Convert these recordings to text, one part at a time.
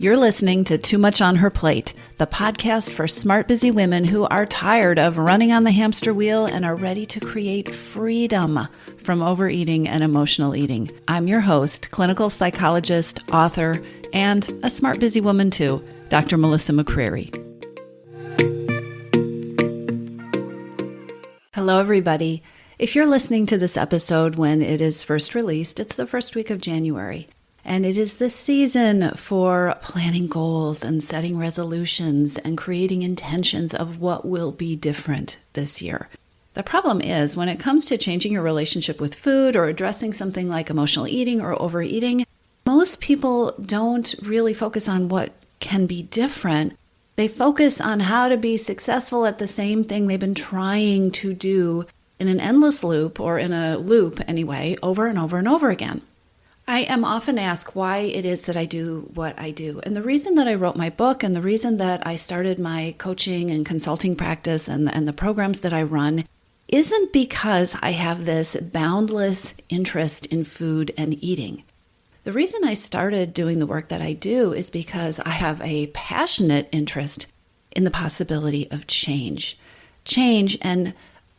You're listening to Too Much on Her Plate, the podcast for smart, busy women who are tired of running on the hamster wheel and are ready to create freedom from overeating and emotional eating. I'm your host, clinical psychologist, author, and a smart, busy woman too, Dr. Melissa McCreary. Hello, everybody. If you're listening to this episode when it is first released, it's the first week of January. And it is the season for planning goals and setting resolutions and creating intentions of what will be different this year. The problem is when it comes to changing your relationship with food or addressing something like emotional eating or overeating, most people don't really focus on what can be different. They focus on how to be successful at the same thing they've been trying to do in an endless loop, or in a loop anyway, over and over and over again. I am often asked why it is that I do what I do. And the reason that I wrote my book and the reason that I started my coaching and consulting practice and the programs that I run isn't because I have this boundless interest in food and eating. The reason I started doing the work that I do is because I have a passionate interest in the possibility of change and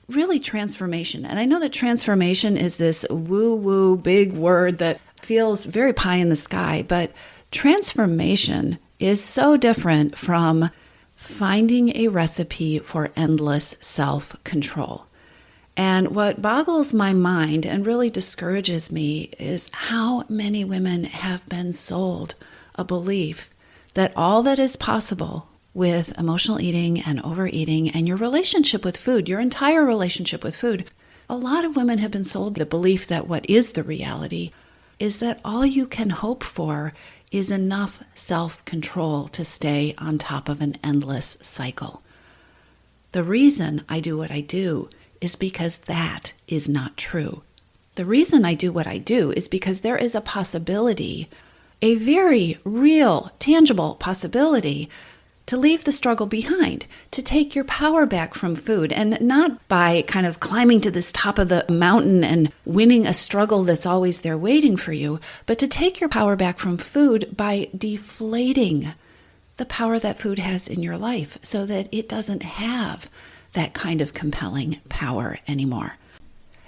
really transformation. And I know that transformation is this woo-woo big word that feels very pie in the sky, but transformation is so different from finding a recipe for endless self-control. And what boggles my mind and really discourages me is how many women have been sold a belief that all that is possible with emotional eating and overeating and your relationship with food, your entire relationship with food, a lot of women have been sold the belief that what is the reality is that all you can hope for is enough self-control to stay on top of an endless cycle. The reason I do what I do is because that is not true. The reason I do what I do is because there is a possibility, a very real, tangible possibility, to leave the struggle behind, to take your power back from food, and not by kind of climbing to this top of the mountain and winning a struggle that's always there waiting for you, but to take your power back from food by deflating the power that food has in your life so that it doesn't have that kind of compelling power anymore.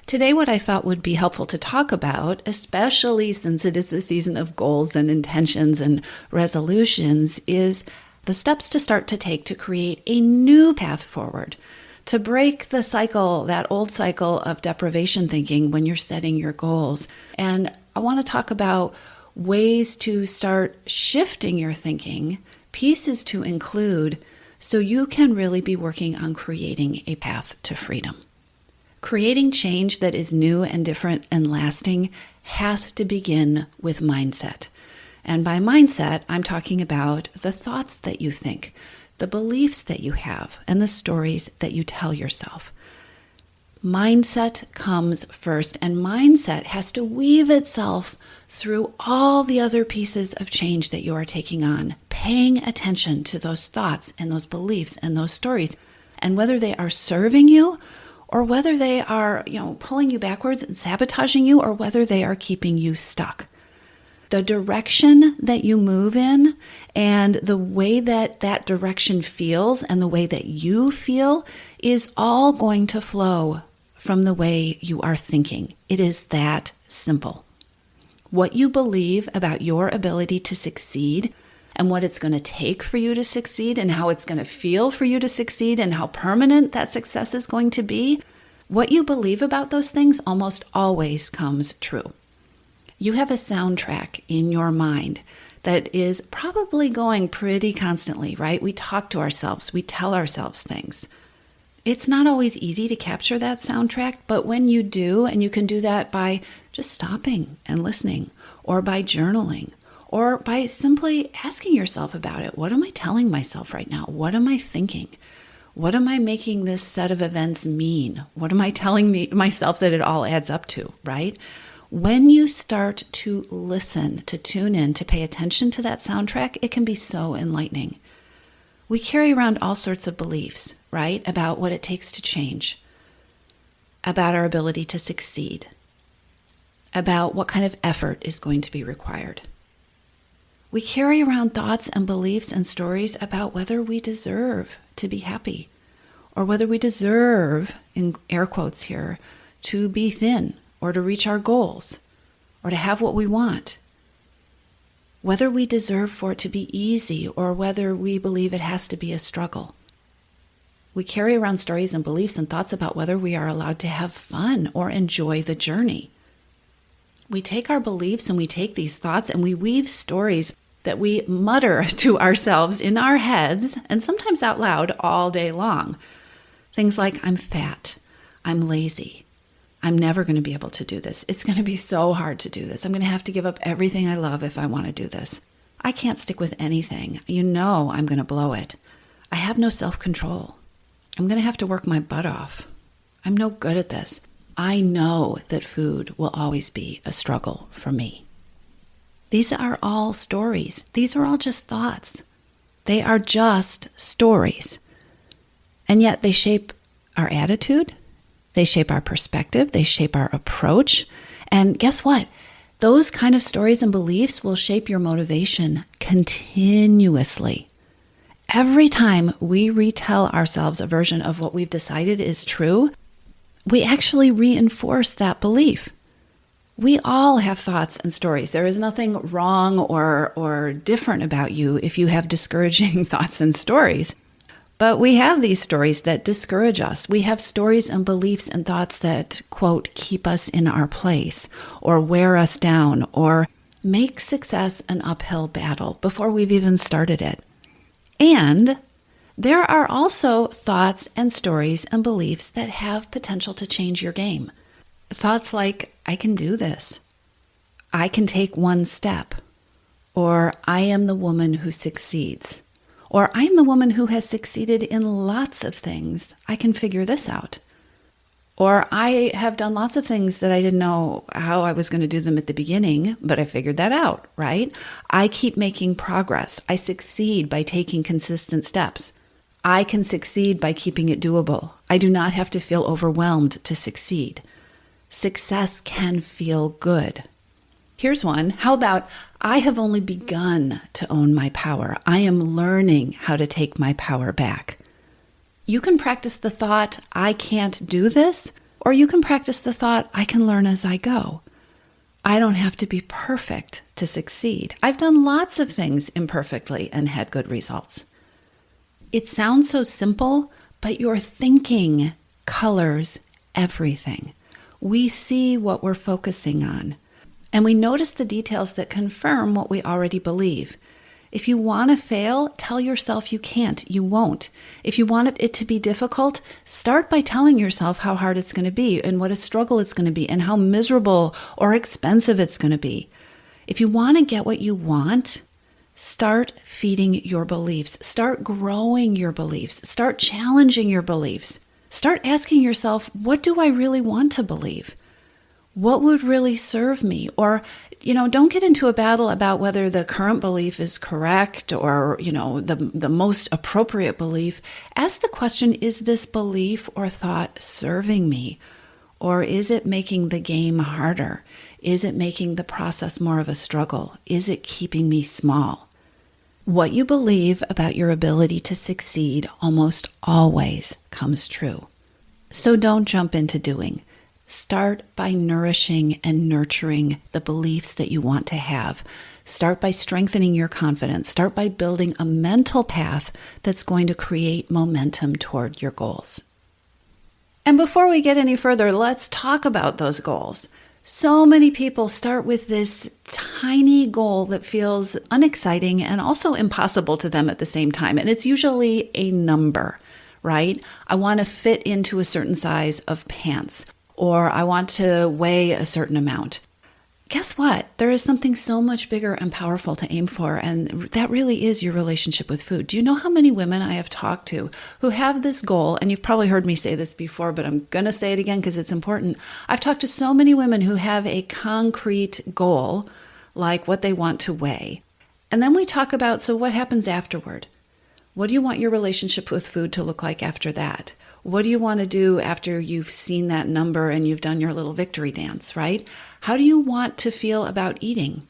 Today, what I thought would be helpful to talk about, especially since it is the season of goals and intentions and resolutions, is the steps to start to take to create a new path forward, to break the cycle, that old cycle of deprivation thinking when you're setting your goals. And I want to talk about ways to start shifting your thinking, pieces to include, so you can really be working on creating a path to freedom. Creating change that is new and different and lasting has to begin with mindset. And by mindset, I'm talking about the thoughts that you think, the beliefs that you have, and the stories that you tell yourself. Mindset comes first, and mindset has to weave itself through all the other pieces of change that you are taking on, paying attention to those thoughts and those beliefs and those stories, and whether they are serving you or whether they are, pulling you backwards and sabotaging you, or whether they are keeping you stuck. The direction that you move in and the way that that direction feels and the way that you feel is all going to flow from the way you are thinking. It is that simple. What you believe about your ability to succeed and what it's going to take for you to succeed and how it's going to feel for you to succeed and how permanent that success is going to be, what you believe about those things almost always comes true. You have a soundtrack in your mind that is probably going pretty constantly, right? We talk to ourselves, we tell ourselves things. It's not always easy to capture that soundtrack, but when you do, and you can do that by just stopping and listening, or by journaling, or by simply asking yourself about it. What am I telling myself right now? What am I thinking? What am I making this set of events mean? What am I telling myself that it all adds up to, right? When you start to listen, to tune in, to pay attention to that soundtrack, it can be so enlightening. We carry around all sorts of beliefs, right, about what it takes to change, about our ability to succeed, about what kind of effort is going to be required. We carry around thoughts and beliefs and stories about whether we deserve to be happy, or whether we deserve, in air quotes here, to be thin, or to reach our goals, or to have what we want. Whether we deserve for it to be easy, or whether we believe it has to be a struggle. We carry around stories and beliefs and thoughts about whether we are allowed to have fun or enjoy the journey. We take our beliefs and we take these thoughts and we weave stories that we mutter to ourselves in our heads, and sometimes out loud, all day long. Things like, I'm fat, I'm lazy, I'm never going to be able to do this. It's going to be so hard to do this. I'm going to have to give up everything I love if I want to do this. I can't stick with anything. You know I'm going to blow it. I have no self-control. I'm going to have to work my butt off. I'm no good at this. I know that food will always be a struggle for me. These are all stories. These are all just thoughts. They are just stories. And yet they shape our attitude. They shape our perspective. They shape our approach. And guess what? Those kind of stories and beliefs will shape your motivation continuously. Every time we retell ourselves a version of what we've decided is true, we actually reinforce that belief. We all have thoughts and stories. There is nothing wrong or different about you if you have discouraging thoughts and stories. But we have these stories that discourage us. We have stories and beliefs and thoughts that, quote, keep us in our place or wear us down or make success an uphill battle before we've even started it. And there are also thoughts and stories and beliefs that have potential to change your game. Thoughts like, I can do this. I can take one step. Or I am the woman who succeeds. Or I am the woman who has succeeded in lots of things. I can figure this out. Or I have done lots of things that I didn't know how I was going to do them at the beginning, but I figured that out, right? I keep making progress. I succeed by taking consistent steps. I can succeed by keeping it doable. I do not have to feel overwhelmed to succeed. Success can feel good. Here's one. How about, I have only begun to own my power. I am learning how to take my power back. You can practice the thought, I can't do this, or you can practice the thought, I can learn as I go. I don't have to be perfect to succeed. I've done lots of things imperfectly and had good results. It sounds so simple, but your thinking colors everything. We see what we're focusing on, and we notice the details that confirm what we already believe. If you want to fail, tell yourself you can't, you won't. If you want it to be difficult, start by telling yourself how hard it's going to be and what a struggle it's going to be and how miserable or expensive it's going to be. If you want to get what you want, start feeding your beliefs. Start growing your beliefs. Start challenging your beliefs. Start asking yourself, what do I really want to believe? What would really serve me? Or, don't get into a battle about whether the current belief is correct or, the most appropriate belief. Ask the question, is this belief or thought serving me? Or is it making the game harder? Is it making the process more of a struggle? Is it keeping me small? What you believe about your ability to succeed almost always comes true. So don't jump into doing. Start by nourishing and nurturing the beliefs that you want to have. Start by strengthening your confidence. Start by building a mental path that's going to create momentum toward your goals. And before we get any further, let's talk about those goals. So many people start with this tiny goal that feels unexciting and also impossible to them at the same time. And it's usually a number, right? I want to fit into a certain size of pants, or I want to weigh a certain amount. Guess what? There is something so much bigger and powerful to aim for, and that really is your relationship with food. Do you know how many women I have talked to who have this goal? And you've probably heard me say this before, but I'm going to say it again because it's important. I've talked to so many women who have a concrete goal, like what they want to weigh. And then we talk about, so what happens afterward? What do you want your relationship with food to look like after that? What do you want to do after you've seen that number and you've done your little victory dance, right? How do you want to feel about eating?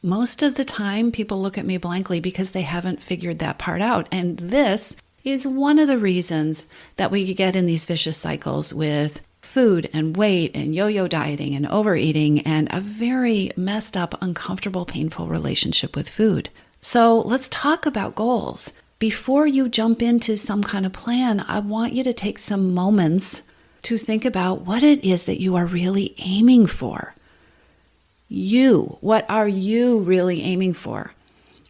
Most of the time, people look at me blankly because they haven't figured that part out. And this is one of the reasons that we get in these vicious cycles with food and weight and yo-yo dieting and overeating and a very messed up, uncomfortable, painful relationship with food. So let's talk about goals. Before you jump into some kind of plan, I want you to take some moments to think about what it is that you are really aiming for. What are you really aiming for?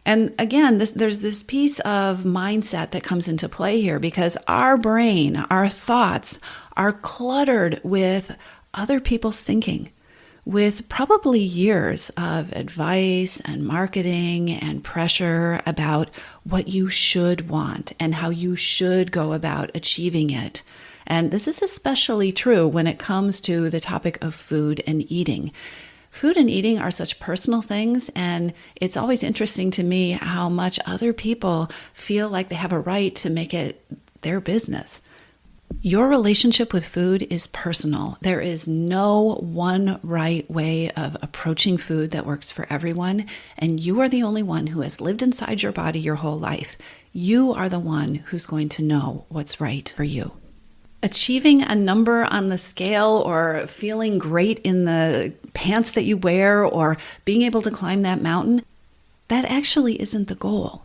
And again, there's this piece of mindset that comes into play here because our brain, our thoughts are cluttered with other people's thinking, with probably years of advice and marketing and pressure about what you should want and how you should go about achieving it. And this is especially true when it comes to the topic of food and eating. Food and eating are such personal things, and it's always interesting to me how much other people feel like they have a right to make it their business. Your relationship with food is personal. There is no one right way of approaching food that works for everyone, and you are the only one who has lived inside your body your whole life. You are the one who's going to know what's right for you. Achieving a number on the scale or feeling great in the pants that you wear or being able to climb that mountain, that actually isn't the goal.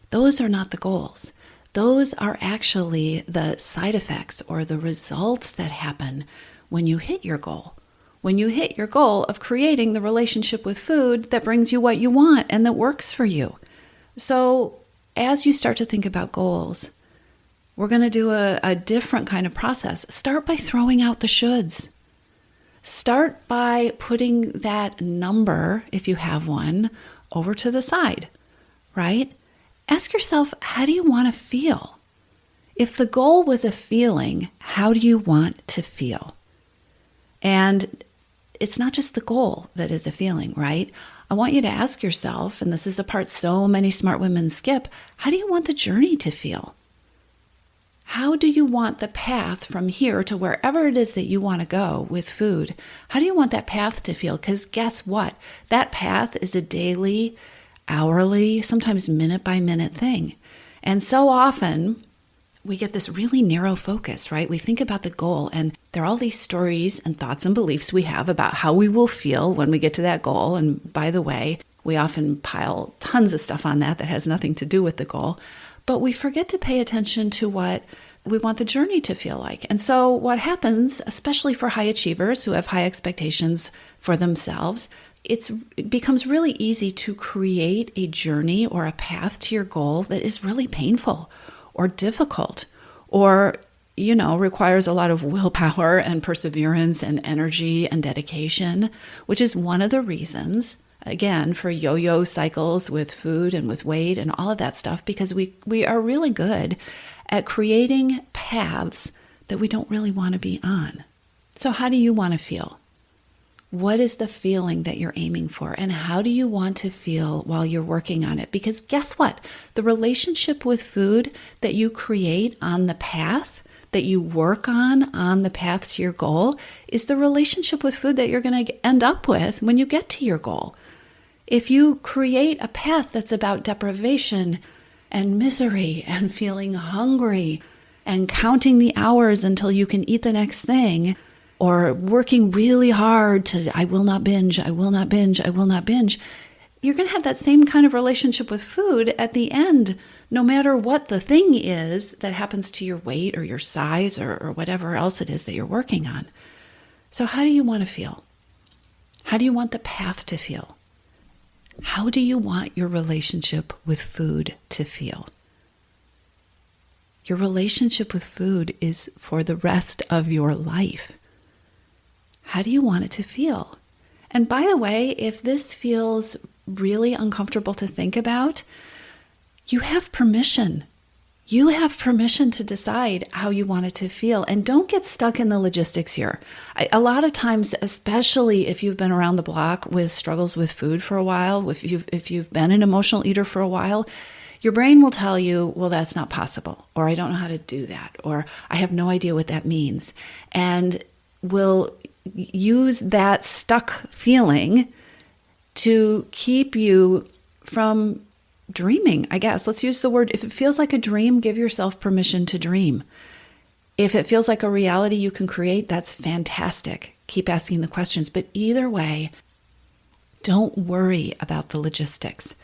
Those are not the goals. Those are actually the side effects or the results that happen when you hit your goal. When you hit your goal of creating the relationship with food that brings you what you want and that works for you. So as you start to think about goals, we're going to do a different kind of process. Start by throwing out the shoulds. Start by putting that number, if you have one, over to the side, right? Ask yourself, how do you want to feel? If the goal was a feeling, how do you want to feel? And it's not just the goal that is a feeling, right? I want you to ask yourself, and this is a part so many smart women skip, how do you want the journey to feel? How do you want the path from here to wherever it is that you want to go with food? How do you want that path to feel? Because guess what? That path is a daily, hourly, sometimes minute by minute thing. And so often we get this really narrow focus, right? We think about the goal and there are all these stories and thoughts and beliefs we have about how we will feel when we get to that goal. And by the way, we often pile tons of stuff on that has nothing to do with the goal. But we forget to pay attention to what we want the journey to feel like. And so what happens, especially for high achievers who have high expectations for themselves, it becomes really easy to create a journey or a path to your goal that is really painful or difficult or, requires a lot of willpower and perseverance and energy and dedication, which is one of the reasons again, for yo-yo cycles with food and with weight and all of that stuff, because we are really good at creating paths that we don't really want to be on. So how do you want to feel? What is the feeling that you're aiming for? And how do you want to feel while you're working on it? Because guess what? The relationship with food that you create on the path, that you work on the path to your goal, is the relationship with food that you're going to end up with when you get to your goal. If you create a path that's about deprivation and misery and feeling hungry and counting the hours until you can eat the next thing, or working really hard to, I will not binge, I will not binge, I will not binge, you're going to have that same kind of relationship with food at the end, no matter what the thing is that happens to your weight or your size or whatever else it is that you're working on. So how do you want to feel? How do you want the path to feel? How do you want your relationship with food to feel? Your relationship with food is for the rest of your life. How do you want it to feel? And by the way, if this feels really uncomfortable to think about, you have permission. You have permission to decide how you want it to feel. And don't get stuck in the logistics here. A lot of times, especially if you've been around the block with struggles with food for a while, if you've been an emotional eater for a while, your brain will tell you, well, that's not possible, or I don't know how to do that, or I have no idea what that means. And will use that stuck feeling to keep you from dreaming, I guess. Let's use the word, if it feels like a dream, give yourself permission to dream. If it feels like a reality you can create, that's fantastic. Keep asking the questions. But either way, don't worry about the logistics.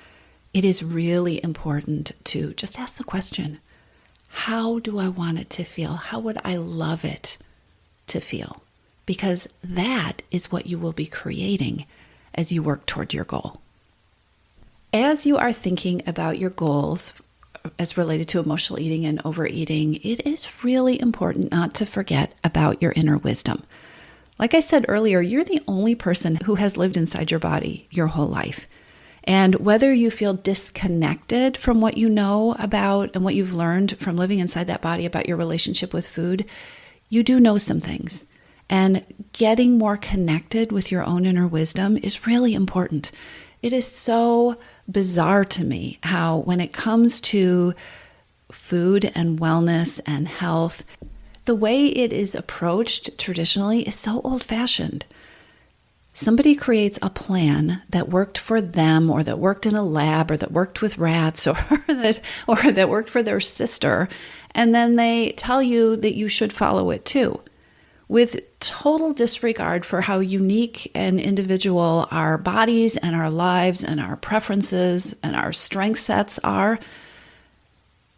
It is really important to just ask the question, how do I want it to feel? How would I love it to feel? Because that is what you will be creating as you work toward your goal. As you are thinking about your goals as related to emotional eating and overeating, it is really important not to forget about your inner wisdom. Like I said earlier, you're the only person who has lived inside your body your whole life. And whether you feel disconnected from what you know about and what you've learned from living inside that body about your relationship with food, you do know some things. And getting more connected with your own inner wisdom is really important. It is so bizarre to me how when it comes to food and wellness and health, the way it is approached traditionally is so old-fashioned. Somebody creates a plan that worked for them, or that worked in a lab, or that worked with rats, or that worked for their sister, and then they tell you that you should follow it too, with total disregard for how unique and individual our bodies and our lives and our preferences and our strength sets are.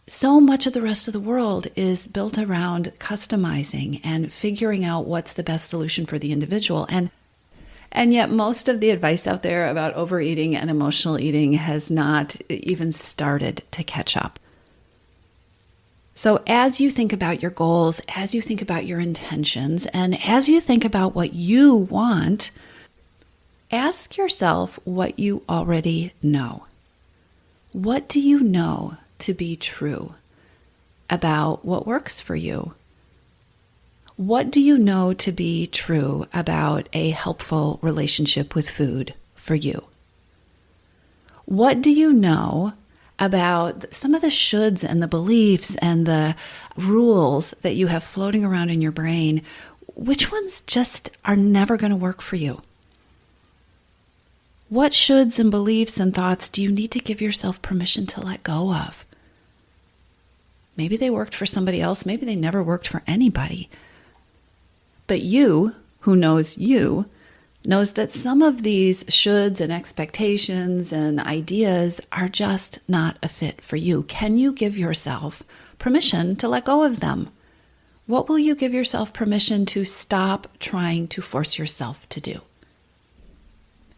So much of the rest of the world is built around customizing and figuring out what's the best solution for the individual. And yet most of the advice out there about overeating and emotional eating has not even started to catch up. So as you think about your goals, as you think about your intentions, and as you think about what you want, ask yourself what you already know. What do you know to be true about what works for you? What do you know to be true about a helpful relationship with food for you? What do you know about some of the shoulds and the beliefs and the rules that you have floating around in your brain? Which ones just are never going to work for you? What shoulds and beliefs and thoughts do you need to give yourself permission to let go of? Maybe they worked for somebody else. Maybe they never worked for anybody. But you, who knows you, knows that some of these shoulds and expectations and ideas are just not a fit for you. Can you give yourself permission to let go of them? What will you give yourself permission to stop trying to force yourself to do?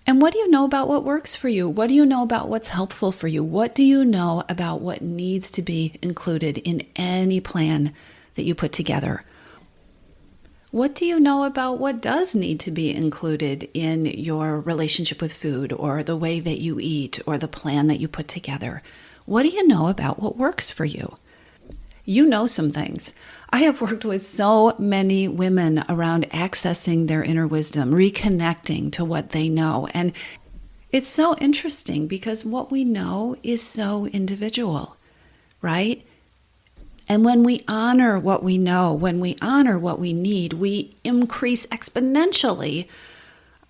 And what do you know about what works for you? What do you know about what's helpful for you? What do you know about what needs to be included in any plan that you put together? What do you know about what does need to be included in your relationship with food, or the way that you eat, or the plan that you put together? What do you know about what works for you? You know some things. I have worked with so many women around accessing their inner wisdom, reconnecting to what they know. And it's so interesting because what we know is so individual, right? And when we honor what we know, when we honor what we need, we increase exponentially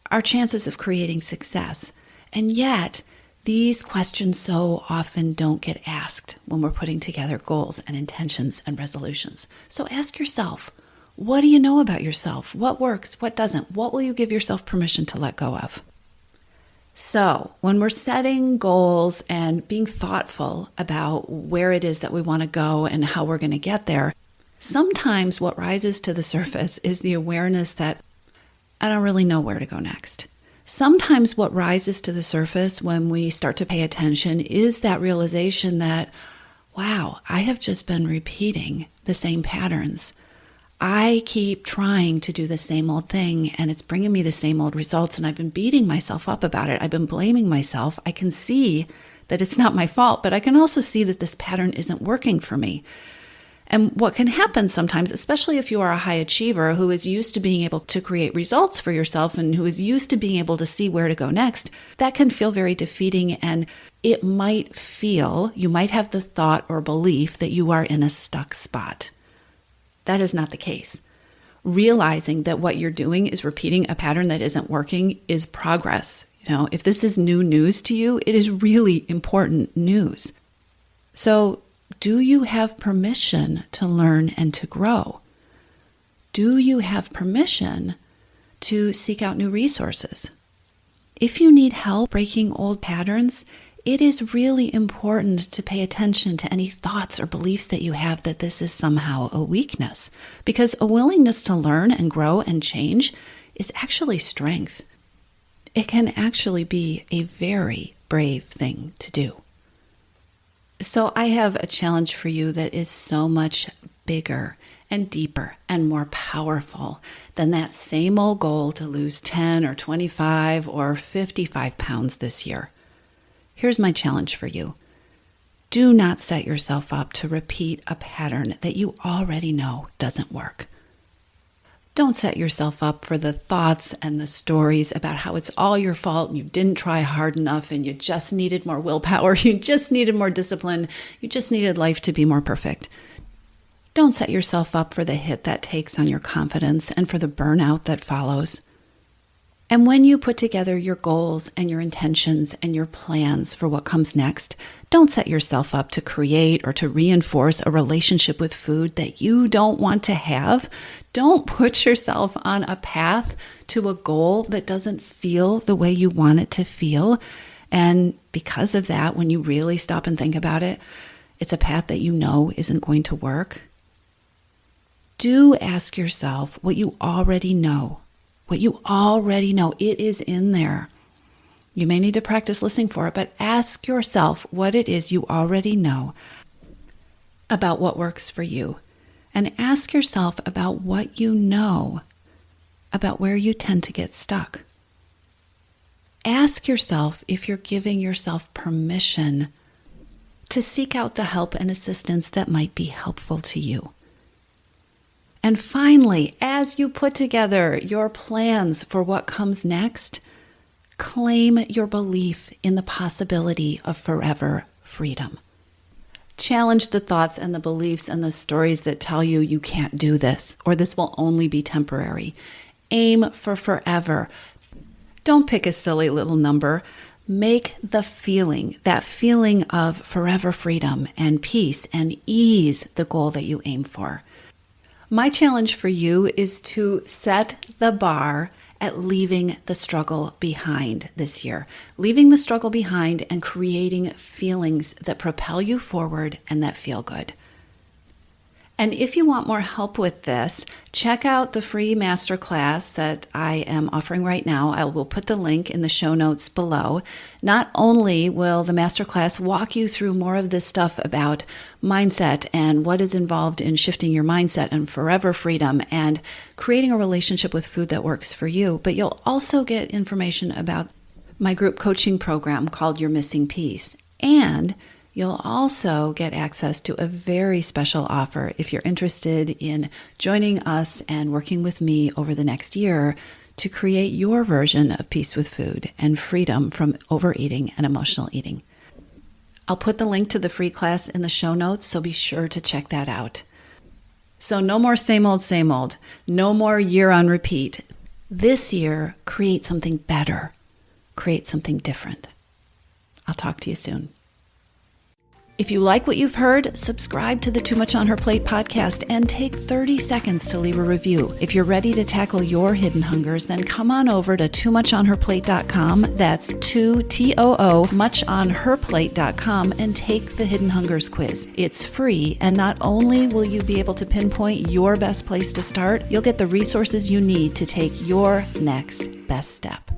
our chances of creating success. And yet, these questions so often don't get asked when we're putting together goals and intentions and resolutions. So ask yourself, what do you know about yourself? What works? What doesn't? What will you give yourself permission to let go of? So when we're setting goals and being thoughtful about where it is that we want to go and how we're going to get there, sometimes what rises to the surface is the awareness that I don't really know where to go next. Sometimes what rises to the surface when we start to pay attention is that realization that, wow, I have just been repeating the same patterns. I keep trying to do the same old thing and it's bringing me the same old results, and I've been beating myself up about it. I've been blaming myself. I can see that it's not my fault, but I can also see that this pattern isn't working for me. And what can happen sometimes, especially if you are a high achiever who is used to being able to create results for yourself and who is used to being able to see where to go next, that can feel very defeating, and it might feel, you might have the thought or belief that you are in a stuck spot. That is not the case. Realizing that what you're doing is repeating a pattern that isn't working is progress. If this is new news to you, it is really important news. So, do you have permission to learn and to grow? Do you have permission to seek out new resources? If you need help breaking old patterns, it is really important to pay attention to any thoughts or beliefs that you have that this is somehow a weakness, because a willingness to learn and grow and change is actually strength. It can actually be a very brave thing to do. So I have a challenge for you that is so much bigger and deeper and more powerful than that same old goal to lose 10 or 25 or 55 pounds this year. Here's my challenge for you. Do not set yourself up to repeat a pattern that you already know doesn't work. Don't set yourself up for the thoughts and the stories about how it's all your fault and you didn't try hard enough and you just needed more willpower, you just needed more discipline, you just needed life to be more perfect. Don't set yourself up for the hit that takes on your confidence and for the burnout that follows. And when you put together your goals and your intentions and your plans for what comes next, don't set yourself up to create or to reinforce a relationship with food that you don't want to have. Don't put yourself on a path to a goal that doesn't feel the way you want it to feel. And because of that, when you really stop and think about it, it's a path that you know isn't going to work. Do ask yourself what you already know. What you already know, it is in there. You may need to practice listening for it, but ask yourself what it is you already know about what works for you. And ask yourself about what you know about where you tend to get stuck. Ask yourself if you're giving yourself permission to seek out the help and assistance that might be helpful to you. And finally, as you put together your plans for what comes next, claim your belief in the possibility of forever freedom. Challenge the thoughts and the beliefs and the stories that tell you you can't do this, or this will only be temporary. Aim for forever. Don't pick a silly little number. Make the feeling, that feeling of forever freedom and peace and ease, the goal that you aim for. My challenge for you is to set the bar at leaving the struggle behind this year. Leaving the struggle behind and creating feelings that propel you forward and that feel good. And if you want more help with this, check out the free masterclass that I am offering right now. I will put the link in the show notes below. Not only will the masterclass walk you through more of this stuff about mindset and what is involved in shifting your mindset and forever freedom and creating a relationship with food that works for you, but you'll also get information about my group coaching program called Your Missing Piece. And you'll also get access to a very special offer if you're interested in joining us and working with me over the next year to create your version of peace with food and freedom from overeating and emotional eating. I'll put the link to the free class in the show notes, so be sure to check that out. So no more same old, same old. No more year on repeat. This year, create something better. Create something different. I'll talk to you soon. If you like what you've heard, subscribe to the Too Much on Her Plate podcast and take 30 seconds to leave a review. If you're ready to tackle your hidden hungers, then come on over to toomuchonherplate.com. That's muchonherplate.com and take the Hidden Hungers quiz. It's free, and not only will you be able to pinpoint your best place to start, you'll get the resources you need to take your next best step.